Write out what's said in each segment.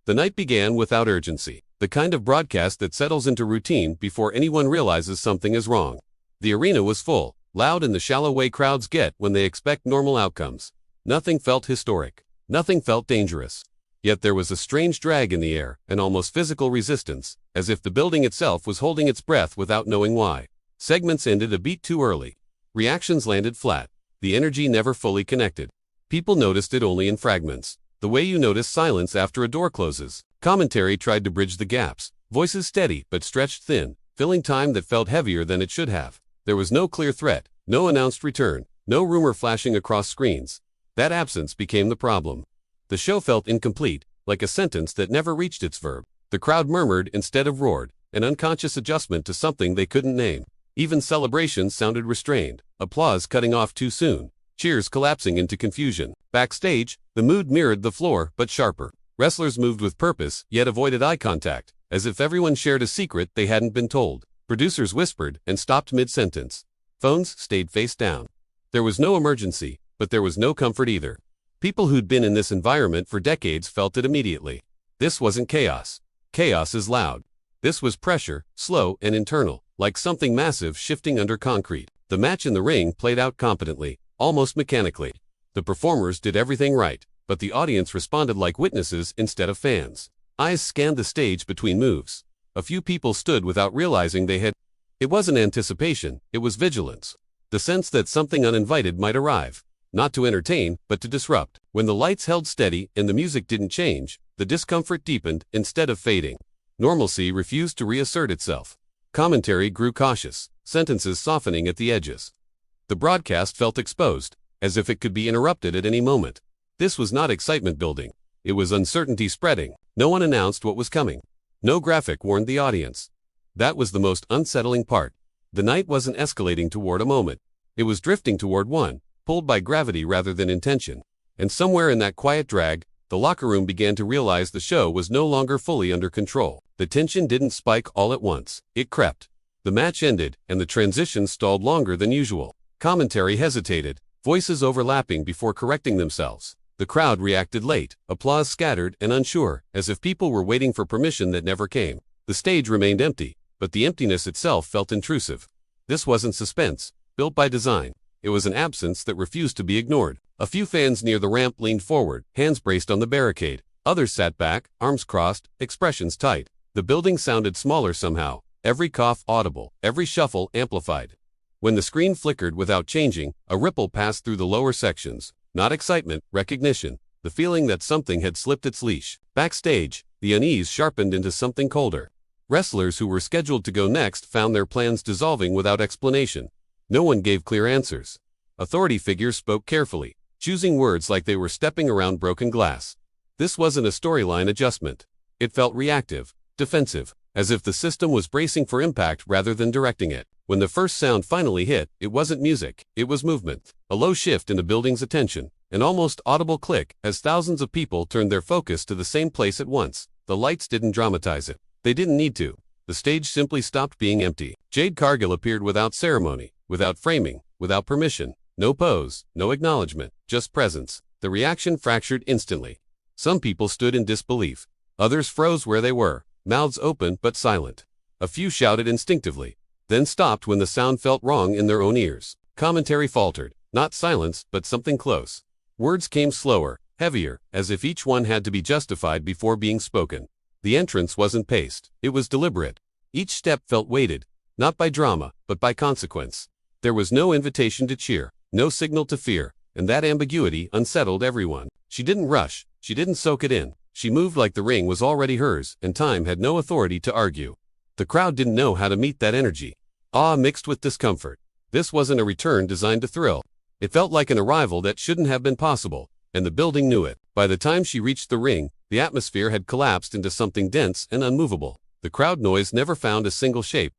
The night began without urgency, the kind of broadcast that settles into routine before anyone realizes something is wrong. The arena was full, loud in the shallow way crowds get when they expect normal outcomes. Nothing felt historic. Nothing felt dangerous. Yet there was a strange drag in the air, an almost physical resistance, as if the building itself was holding its breath without knowing why. Segments ended a beat too early. Reactions landed flat. The energy never fully connected. People noticed it only in fragments, the way you notice silence after a door closes. Commentary tried to bridge the gaps, voices steady but stretched thin, filling time that felt heavier than it should have. There was no clear threat, no announced return, no rumor flashing across screens. That absence became the problem. The show felt incomplete, like a sentence that never reached its verb. The crowd murmured instead of roared, an unconscious adjustment to something they couldn't name. Even celebrations sounded restrained, applause cutting off too soon, cheers collapsing into confusion. Backstage, the mood mirrored the floor but sharper. Wrestlers moved with purpose, yet avoided eye contact, as if everyone shared a secret they hadn't been told. Producers whispered and stopped mid-sentence. Phones stayed face down. There was no emergency, but there was no comfort either. People who'd been in this environment for decades felt it immediately. This wasn't chaos. Chaos is loud. This was pressure, slow and internal, like something massive shifting under concrete. The match in the ring played out competently, almost mechanically. The performers did everything right, but the audience responded like witnesses instead of fans. Eyes scanned the stage between moves. A few people stood without realizing they had. It wasn't anticipation, it was vigilance. The sense that something uninvited might arrive. Not to entertain, but to disrupt. When the lights held steady and the music didn't change, the discomfort deepened instead of fading. Normalcy refused to reassert itself. Commentary grew cautious, sentences softening at the edges. The broadcast felt exposed, as if it could be interrupted at any moment. This was not excitement building. It was uncertainty spreading. No one announced what was coming. No graphic warned the audience. That was the most unsettling part. The night wasn't escalating toward a moment. It was drifting toward one, pulled by gravity rather than intention. And somewhere in that quiet drag, the locker room began to realize the show was no longer fully under control. The tension didn't spike all at once. It crept. The match ended, and the transition stalled longer than usual. Commentary hesitated, voices overlapping before correcting themselves. The crowd reacted late, applause scattered and unsure, as if people were waiting for permission that never came. The stage remained empty, but the emptiness itself felt intrusive. This wasn't suspense, built by design. It was an absence that refused to be ignored. A few fans near the ramp leaned forward, hands braced on the barricade. Others sat back, arms crossed, expressions tight. The building sounded smaller somehow, every cough audible, every shuffle amplified. When the screen flickered without changing, a ripple passed through the lower sections. Not excitement, recognition, the feeling that something had slipped its leash. Backstage, the unease sharpened into something colder. Wrestlers who were scheduled to go next found their plans dissolving without explanation. No one gave clear answers. Authority figures spoke carefully, choosing words like they were stepping around broken glass. This wasn't a storyline adjustment. It felt reactive, defensive, as if the system was bracing for impact rather than directing it. When the first sound finally hit, it wasn't music, it was movement. A low shift in the building's attention, an almost audible click as thousands of people turned their focus to the same place at once. The lights didn't dramatize it. They didn't need to. The stage simply stopped being empty. Jade Cargill appeared without ceremony, without framing, without permission. No pose, no acknowledgement, just presence. The reaction fractured instantly. Some people stood in disbelief. Others froze where they were, mouths open but silent. A few shouted instinctively, then stopped when the sound felt wrong in their own ears. Commentary faltered, not silence, but something close. Words came slower, heavier, as if each one had to be justified before being spoken. The entrance wasn't paced, it was deliberate. Each step felt weighted, not by drama, but by consequence. There was no invitation to cheer, no signal to fear, and that ambiguity unsettled everyone. She didn't rush, she didn't soak it in. She moved like the ring was already hers, and time had no authority to argue. The crowd didn't know how to meet that energy. Awe mixed with discomfort. This wasn't a return designed to thrill. It felt like an arrival that shouldn't have been possible, and the building knew it. By the time she reached the ring, the atmosphere had collapsed into something dense and unmovable. The crowd noise never found a single shape.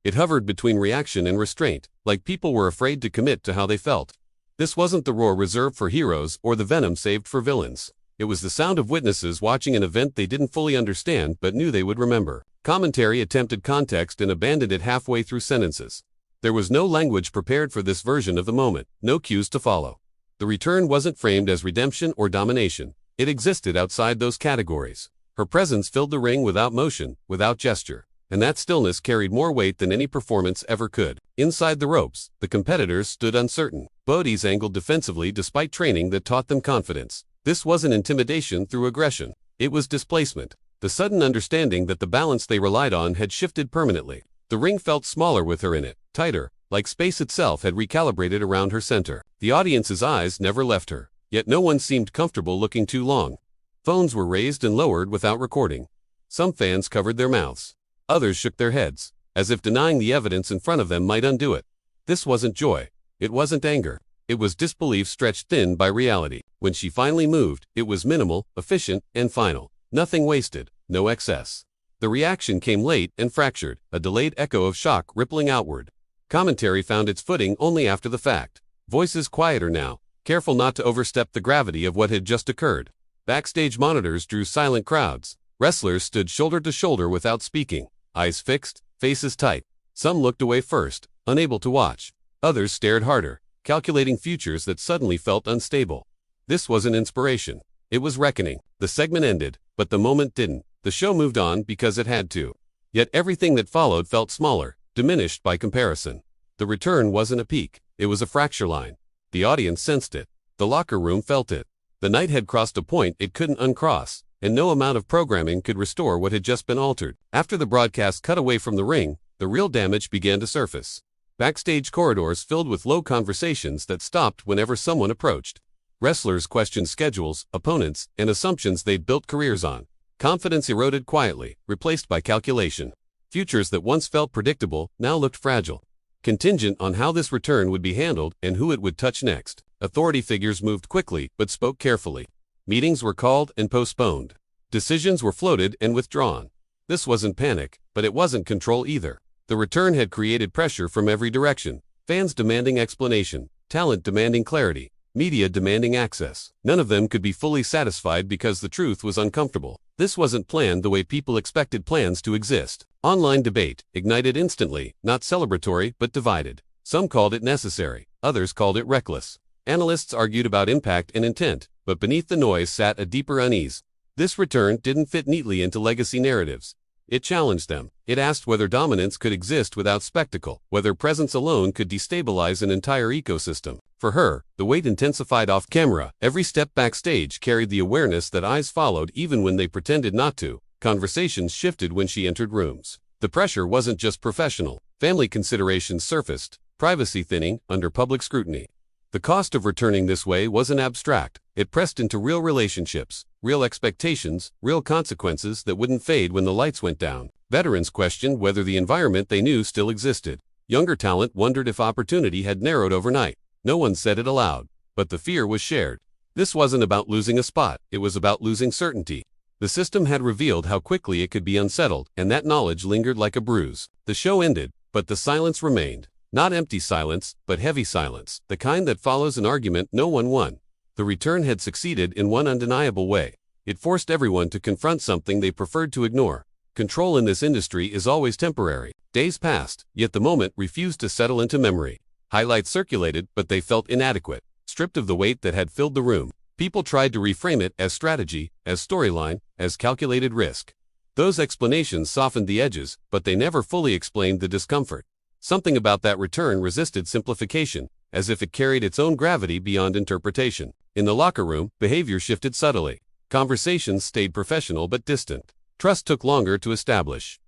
It hovered between reaction and restraint, like people were afraid to commit to how they felt. This wasn't the roar reserved for heroes or the venom saved for villains. It was the sound of witnesses watching an event they didn't fully understand but knew they would remember. Commentary attempted context and abandoned it halfway through sentences. There was no language prepared for this version of the moment, no cues to follow. The return wasn't framed as redemption or domination. It existed outside those categories. Her presence filled the ring without motion, without gesture, and that stillness carried more weight than any performance ever could. Inside the ropes, the competitors stood uncertain. Bodies angled defensively despite training that taught them confidence. This wasn't intimidation through aggression. It was displacement. The sudden understanding that the balance they relied on had shifted permanently. The ring felt smaller with her in it, tighter, like space itself had recalibrated around her center. The audience's eyes never left her, yet no one seemed comfortable looking too long. Phones were raised and lowered without recording. Some fans covered their mouths. Others shook their heads, as if denying the evidence in front of them might undo it. This wasn't joy. It wasn't anger. It was disbelief stretched thin by reality. When she finally moved, it was minimal, efficient, and final. Nothing wasted, no excess. The reaction came late and fractured, a delayed echo of shock rippling outward. Commentary found its footing only after the fact. Voices quieter now, careful not to overstep the gravity of what had just occurred. Backstage monitors drew silent crowds. Wrestlers stood shoulder to shoulder without speaking, eyes fixed, faces tight. Some looked away first, unable to watch. Others stared harder, calculating futures that suddenly felt unstable. This wasn't inspiration. It was reckoning. The segment ended, but the moment didn't. The show moved on because it had to. Yet everything that followed felt smaller, diminished by comparison. The return wasn't a peak. It was a fracture line. The audience sensed it. The locker room felt it. The night had crossed a point it couldn't uncross, and no amount of programming could restore what had just been altered. After the broadcast cut away from the ring, the real damage began to surface. Backstage corridors filled with low conversations that stopped whenever someone approached. Wrestlers questioned schedules, opponents, and assumptions they'd built careers on. Confidence eroded quietly, replaced by calculation. Futures that once felt predictable now looked fragile, contingent on how this return would be handled and who it would touch next. Authority figures moved quickly but spoke carefully. Meetings were called and postponed. Decisions were floated and withdrawn. This wasn't panic, but it wasn't control either. The return had created pressure from every direction. Fans demanding explanation, talent demanding clarity, media demanding access. None of them could be fully satisfied because the truth was uncomfortable. This wasn't planned the way people expected plans to exist. Online debate, ignited instantly, not celebratory but divided. Some called it necessary, others called it reckless. Analysts argued about impact and intent, but beneath the noise sat a deeper unease. This return didn't fit neatly into legacy narratives. It challenged them. It asked whether dominance could exist without spectacle, whether presence alone could destabilize an entire ecosystem. For her, the weight intensified off camera. Every step backstage carried the awareness that eyes followed even when they pretended not to. Conversations shifted when she entered rooms. The pressure wasn't just professional. Family considerations surfaced, privacy thinning under public scrutiny. The cost of returning this way wasn't abstract. It pressed into real relationships, real expectations, real consequences that wouldn't fade when the lights went down. Veterans questioned whether the environment they knew still existed. Younger talent wondered if opportunity had narrowed overnight. No one said it aloud, but the fear was shared. This wasn't about losing a spot, it was about losing certainty. The system had revealed how quickly it could be unsettled, and that knowledge lingered like a bruise. The show ended, but the silence remained. Not empty silence, but heavy silence, the kind that follows an argument no one won. The return had succeeded in one undeniable way. It forced everyone to confront something they preferred to ignore. Control in this industry is always temporary. Days passed, yet the moment refused to settle into memory. Highlights circulated, but they felt inadequate, stripped of the weight that had filled the room. People tried to reframe it as strategy, as storyline, as calculated risk. Those explanations softened the edges, but they never fully explained the discomfort. Something about that return resisted simplification, as if it carried its own gravity beyond interpretation. In the locker room, behavior shifted subtly. Conversations stayed professional but distant. Trust took longer to establish.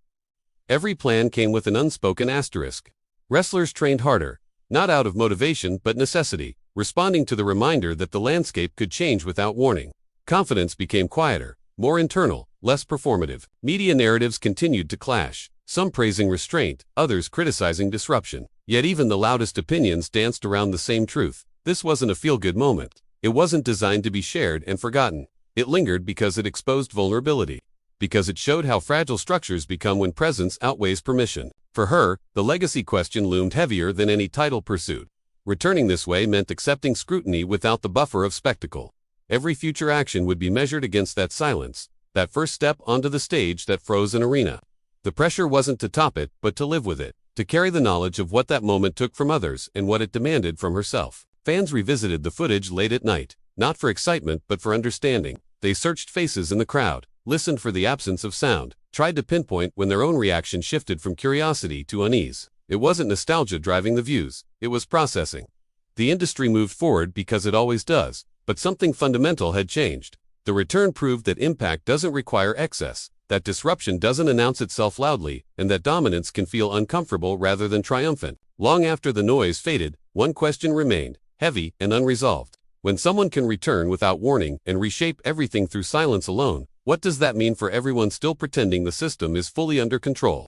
Every plan came with an unspoken asterisk. Wrestlers trained harder, not out of motivation but necessity, responding to the reminder that the landscape could change without warning. Confidence became quieter, more internal, less performative. Media narratives continued to clash. Some praising restraint, others criticizing disruption. Yet even the loudest opinions danced around the same truth. This wasn't a feel-good moment. It wasn't designed to be shared and forgotten. It lingered because it exposed vulnerability. Because it showed how fragile structures become when presence outweighs permission. For her, the legacy question loomed heavier than any title pursuit. Returning this way meant accepting scrutiny without the buffer of spectacle. Every future action would be measured against that silence, that first step onto the stage that froze an arena. The pressure wasn't to top it, but to live with it, to carry the knowledge of what that moment took from others and what it demanded from herself. Fans revisited the footage late at night, not for excitement but for understanding. They searched faces in the crowd, listened for the absence of sound, tried to pinpoint when their own reaction shifted from curiosity to unease. It wasn't nostalgia driving the views, it was processing. The industry moved forward because it always does, but something fundamental had changed. The return proved that impact doesn't require excess, that disruption doesn't announce itself loudly, and that dominance can feel uncomfortable rather than triumphant. Long after the noise faded, one question remained, heavy and unresolved. When someone can return without warning and reshape everything through silence alone, what does that mean for everyone still pretending the system is fully under control?